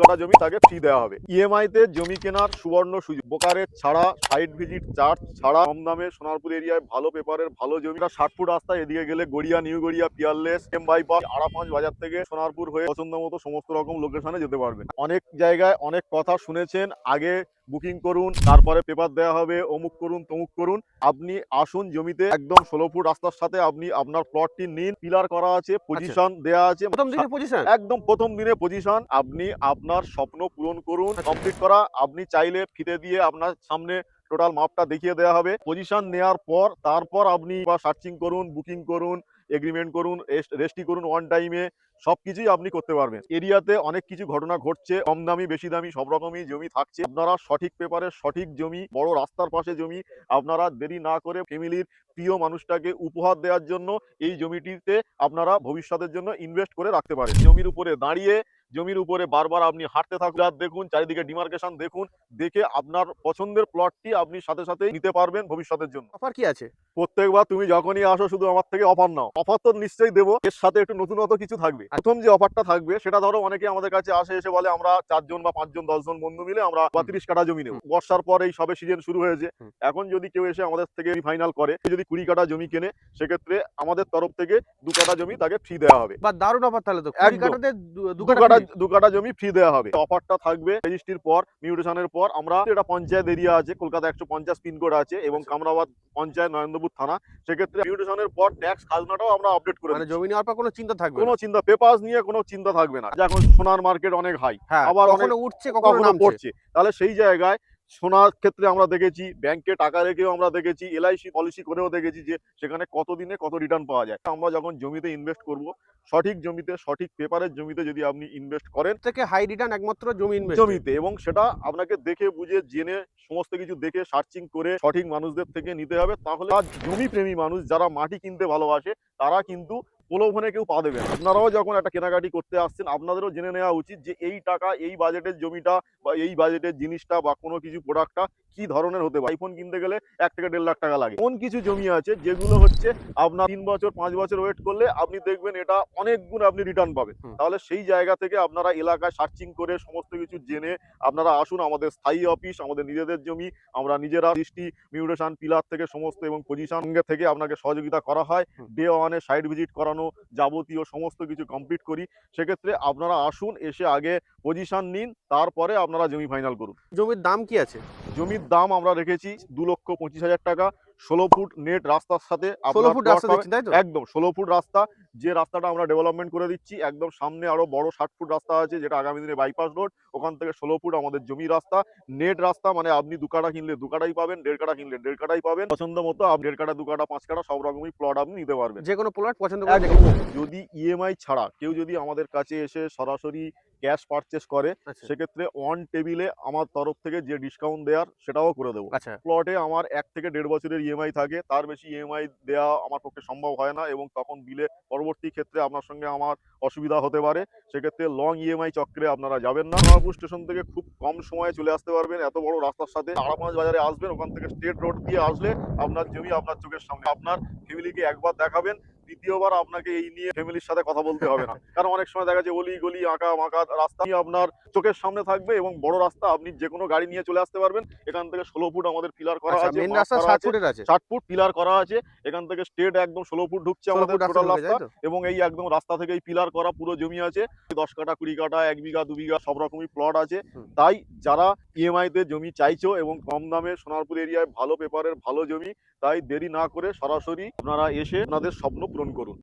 কাঠা জমি তাকে ফ্রি দেওয়া হবে। ইএমআই তে জমি কেনার সুবর্ণ সুযোগ, ব্রোকারেজ ছাড়া, সাইট ভিজিট চার্জ ছাড়া, কম দামে সোনারপুর এরিয়ায় ভালো পেপারের ভালো জমিটা 60 ফুট রাস্তা, এদিকে গেলে Garia, new Garia, Peerless, M bypass, আরাফাঁজ বাজার থেকে সোনারপুর হয়ে পছন্দ মতো সমস্ত রকম লোকেশনে যেতে পারবেন। অনেক জায়গায় অনেক কথা শুনেছেন, আগে বুকিং করুন তারপরে পেপার দেওয়া হবে, অমুক করুন তমুক করুন। আপনি আসুন জমিতে, একদম 16 ফুট রাস্তার সাথে আপনি আপনার প্লটটি নিন। পিলার করা আছে, পজিশন দেয়া আছে, প্রথম দিনে পজিশন একদম প্রথম দিনে পজিশন। আপনি আপনার স্বপ্ন পূরণ করুন। কমপ্লিট করা, আপনি চাইলে ফিতে দিয়ে আপনার সামনে টোটাল মাপটা দেখিয়ে দেওয়া হবে। পজিশন নেওয়ার পর তারপর আপনি বা সার্চিং করুন, বুকিং করুন, এগ্রিমেন্ট করুন, রেস্টি করুন ওয়ান টাইমে, সবকিছুই আপনি করতে পারবেন। এরিয়াতে অনেক কিছু ঘটনা ঘটছে, কম দামি বেশি দামি সব রকমই জমি থাকছে। আপনারা সঠিক পেপারে সঠিক জমি, বড় রাস্তার পাশে জমি, আপনারা দেরি না করে ফ্যামিলির প্রিয় মানুষটাকে উপহার দেওয়ার জন্য এই জমিটিতে আপনারা ভবিষ্যতের জন্য ইনভেস্ট করে রাখতে পারেন। জমির উপরে দাঁড়িয়ে, জমির উপরে বারবার আপনি হাঁটতে থাকুন, আর দেখুন চারিদিকে ডিমার্কেশন দেখুন, দেখে আপনার পছন্দের প্লটটি আপনি সাথে সাথে নিতে পারবেন ভবিষ্যতের জন্য। অফার কি আছে? প্রত্যেকবার তুমি যখনই আসো শুধু আমার থেকে অফার নাও। অফার তো নিশ্চয়ই দেবো, এর সাথে একটু নতুনত্ব কিছু থাকবে। প্রথম যে অফারটা থাকবে সেটা ধরো, অনেকে আমাদের কাছে আসে, এসে বলে আমরা 4 জন বা 5 জন 10 জন বন্ধু মিলে আমরা 32 কাঠা জমি নেব। বর্ষার পর এই সবে সিজন শুরু হয়েছে। এখন যদি কেউ এসে আমাদের থেকে ফাইনাল করে, যদি 20 কাঠা জমি কেনে, সেক্ষেত্রে আমাদের তরফ থেকে 2 কাঠা জমি তাকে ফ্রি দেওয়া হবে। বা দারুণ অফার তাহলে তো। 20 একদম। কাঠাতে 2 2 কাঠা জমি ফ্রি দেওয়া হবে। অফারটা থাকবে রেজিস্ট্রির পর, মিউটেশনের পর। আমরা এটা পঞ্চায়েত এরিয়া আছে, কলকাতা 150 পিনকোড আছে এবং কামরাবাদ পঞ্চায়েত, নরেন্দ্রপুর থানা। সেক্ষেত্রে মিউটেশনের পর ট্যাক্স খাজনাটাও আমরা আপডেট করে মানে দিচ্ছি। জমি নেওয়ার পর কোনো চিন্তা থাকবে কোনো না। চিন্তা, পেপারস নিয়ে কোনো চিন্তা থাকবে না। এখন সোনার মার্কেট অনেক হাই, হ্যাঁ, আবার অনেক কখনো উঠছে কখনো কখনো নামছে। পড়ছে। তাহলে সেই জায়গায় সোনার ক্ষেত্রে আমরা দেখেছি, ব্যাংকে টাকা রেখেও আমরা দেখেছি, এলআইসি পলিসি করেও দেখেছি যে সেখানে কত দিনে কত রিটার্ন পাওয়া যায়। আমরা যখন জমিতে ইনভেস্ট করব, সঠিক জমিতে, সঠিক পেপারের জমিতে যদি আপনি ইনভেস্ট করেন, থেকে হাই রিটার্ন একমাত্র জমি ইনভেস্ট। জমিতে, এবং সেটা আপনাকে দেখে বুঝে জেনে সমস্ত কিছু দেখে সার্চিং করে সঠিক মানুষদের থেকে নিতে হবে। তাহলে আর জমি প্রেমী মানুষ যারা মাটি কিনতে ভালোবাসে, তারা কিন্তু প্রলোভনে কেউ পা দেবে না। আপনারাও যখন একটা কেনাকাটি করতে আসছেন, আপনাদেরও জেনে নেওয়া উচিত যে এই টাকা, এই বাজেটের জমিটা বা এই বাজেটের জিনিসটা বা কোনো কিছু প্রোডাক্টটা কি ধরনের হতে পারে। আইফোন কিনতে গেলে 1 থেকে 1.5 লাখ টাকা লাগে। এমন কিছু জমি আছে যেগুলো হচ্ছে আপনার 3 বছর 5 বছর ওয়েট করলে আপনি দেখবেন এটা অনেক গুণ আপনি রিটার্ন পাবেন। তাহলে সেই জায়গা থেকে আপনারা এলাকায় সার্চিং করে সমস্ত কিছু জেনে আপনারা আসুন। আমাদের স্থায়ী অফিস, আমাদের নিজেদের জমি, আমরা নিজেরা দৃষ্টি, মিউটেশন, পিলার থেকে সমস্ত এবং পজিশন থেকে আপনাকে সহযোগিতা করা হয়। ডে ওয়ানে সাইট ভিজিট করানো, যাবতীয় সমস্ত কিছু কমপ্লিট করি। সেক্ষেত্রে আপনারা আসুন, এসে আগে পজিশন নিন, তারপরে আপনারা জমি ফাইনাল করুন। জমির দাম কি আছে? জমির দাম আমরা রেখেছি 2,25,000 টাকা। 16 ফুট নেট রাস্তার সাথে 16 ফুট রাস্তা দিচ্ছেন তাই তো? একদম 16 ফুট রাস্তা। যে রাস্তাটা আমরা ডেভেলপমেন্ট করে দিচ্ছি, একদম সামনে আরো বড় 60 ফুট রাস্তা আছে, যেটা আগামী দিনে বাইপাস রোড। ওখান থেকে 16 ফুট আমাদের জমি রাস্তা, নেট রাস্তা। মানে আপনি 2 কাঠা কিনলে 2 কাঠাই পাবেন, 1.5 কাঠা কিনলে 1.5 কাঠাই পাবেন। পছন্দ মতো আপনি 1.5 কাঠা, 2 কাঠা, 5 কাঠা সব রকমই প্লট আপনি নিতে পারবেন। যে কোনো প্লট পছন্দ করে দেখে একদম। নেবেন। যদি ইএমআই ছাড়া কেউ যদি আমাদের কাছে এসে সরাসরি ক্যাশ পারচেস করে, আচ্ছা সেক্ষেত্রে অন টেবিলে আমার তরফ থেকে যে ডিসকাউন্ট দেওয়ার সেটাও করে দেবো। আচ্ছা। প্লটে আমার 1 থেকে 1.5 বছরের ইএমআই থাকে, তার বেশি ইএমআই দেওয়া আমার পক্ষে সম্ভব হয় না, এবং তখন বিলে পরবর্তী ক্ষেত্রে আপনার সঙ্গে আমার অসুবিধা হতে পারে। সেক্ষেত্রে লং ইএমআই চক্রে আপনারা যাবেন না। সোনারপুর স্টেশন থেকে খুব কম সময়ে চলে আসতে পারবেন, এত বড় রাস্তার সাথে। আরাফাঁজ বাজারে আসবেন, ওখান থেকে স্টেট রোড দিয়ে আসলে আপনার জমি আপনার চোখের সামনে। আপনার ফ্যামিলিকে একবার দেখাবেন, দ্বিতীয়বার আপনাকে এই নিয়ে ফ্যামিলির সাথে কথা বলতে হবে না। কারণ অনেক সময় দেখা যায় অলি গলি আঁকা মাকা রাস্তা আপনার চোখের সামনে থাকবে, এবং বড় রাস্তা, আপনি যে কোনো গাড়ি নিয়ে চলে আসতে পারবেন। এখান থেকে 16 ফুট আমাদের পিলার করা আচ্ছা, আছে, মেইন মাপ রাস্তা করা 60 আছে, ফুটের আছে। 60 ফুট পিলার করা আছে। এখান থেকে স্টেট একদম 16 ফুট ঢুকছে 16 আমাদের ফুট রাস্তা টোটাল ঢুকে রাস্তা, যায় তো? এবং এই একদম রাস্তা থেকেই পিলার করা পুরো জমি আছে। 10 কাঠা, 20 কাঠা, 1 বিঘা, 2 বিঘা সব রকমই প্লট আছে। তাই যারা ইএমআই তে জমি চাইছো এবং কম দামে সোনারপুর এরিয়ায় ভালো পেপারের ভালো জমি, তাই দেরি না করে সরাসরি আপনারা এসে আপনাদের স্বপ্ন পূরণ করুন।